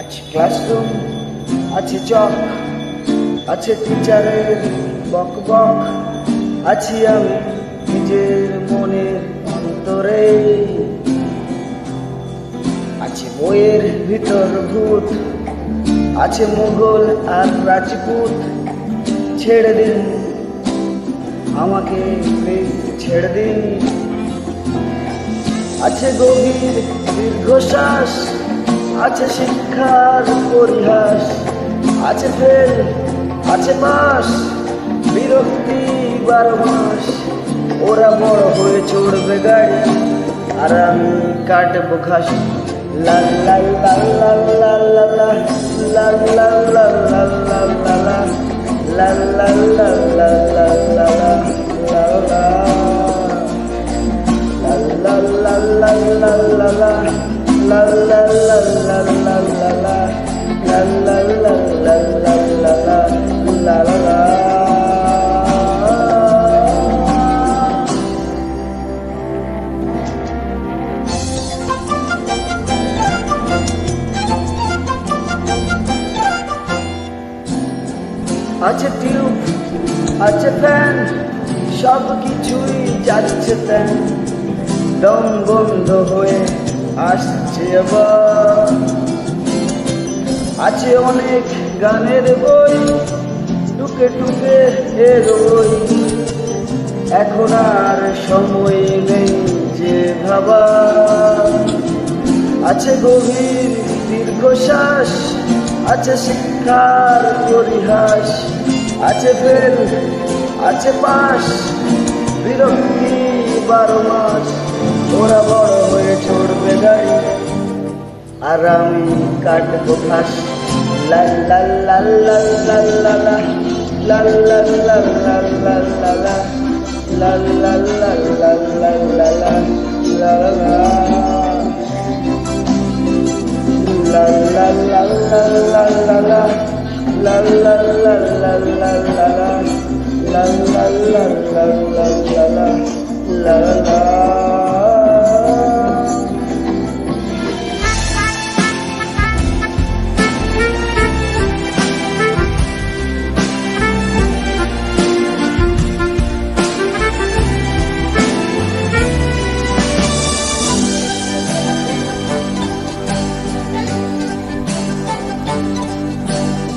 আছে ক্লাসরুম, আছে চক, আছে টিচারের বক বক, আছি আমি নিজের মনের অন্তরে। আছে বইয়ের ভিতর ভূত, আছে মুঘল আর রাজপুত। ছেড়ে দিন আমাকে, প্লিজ ছেড়ে দিন। আছে গভীর দীর্ঘশ্বাস, আছে শিক্ষার পরিহাস, আছে ফেল, আছে পাস, বিরক্তি 12 মাস। ওরা বড় হয়ে চড়বে গাড়ি, আর আমি কাটবো ঘাস। লাল লাল লাল লাল লাল লাল লাল লাল লাল লাল লাল লাল লাল লাল লাল লাল লাল আছে টিউব, আছে ফ্যান, সব কিছুই যাচ্ছে ফ্যান। দম বন্ধ হয়ে আসছে আবার। আছে অনেক গানের বই, টুকে টুকে এর বই। এখন আর সময় নেই যে ভাবা। আছে গভীর দীর্ঘশ্বাস, আছে শিক্ষার পরিহাস, আছে ফেল, আছে পাস, বিরক্তি 12 মাস। ওরা বড় হয়ে চড়বে গাড়ি, আর আমি কাটবো ঘাস। লাল লাল লাল লাল লাল লাল লাল লাল লাল লাল লাল লাল লাল লাল লাল লাল লাল লাল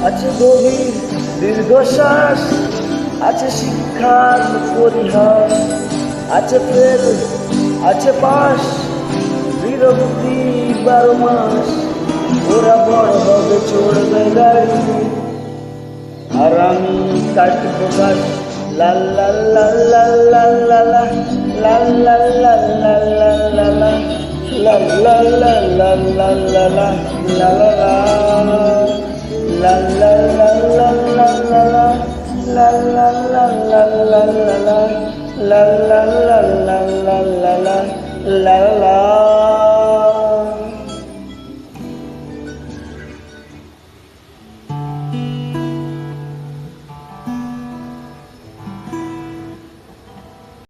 আছে গভীর দীর্ঘশ্বাস, আছে শিক্ষার পরিহাস, আছে ফেল, আছে পাস, বিরক্তি 12 মাস। ওরা বড় হবে চড়বে গাড়ি, আর আমি কাটবো ঘাস। লাল লাল লাল লাল লাল লাল লাল লাল লাল লাল লাল লাল লাল লাল লাল লাল লাল লাল লাল la la la la la la la la la la la